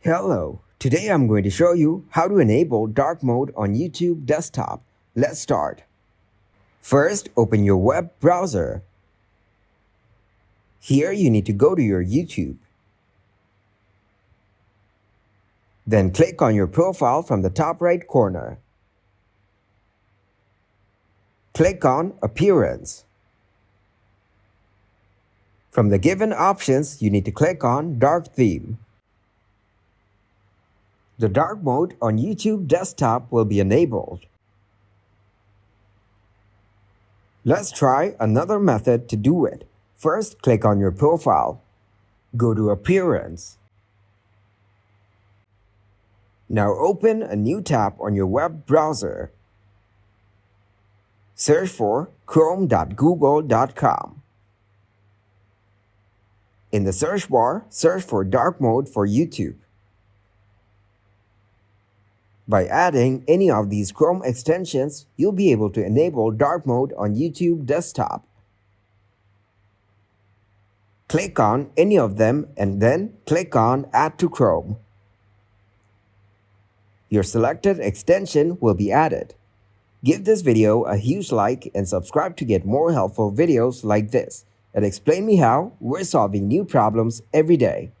Hello, today I'm going to show you how to enable dark mode on YouTube desktop. Let's start. First, open your web browser. Here you need to go to your YouTube. Then click on your profile from the top right corner. Click on Appearance. From the given options, you need to click on Dark Theme. The dark mode on YouTube desktop will be enabled. Let's try another method to do it. First, click on your profile. Go to Appearance. Now open a new tab on your web browser. Search for chrome.google.com. In the search bar, search for dark mode for YouTube. By adding any of these Chrome extensions, you'll be able to enable dark mode on YouTube desktop. Click on any of them and then click on Add to Chrome. Your selected extension will be added. Give this video a huge like and subscribe to get more helpful videos like this. At Explain Me How, we're solving new problems every day.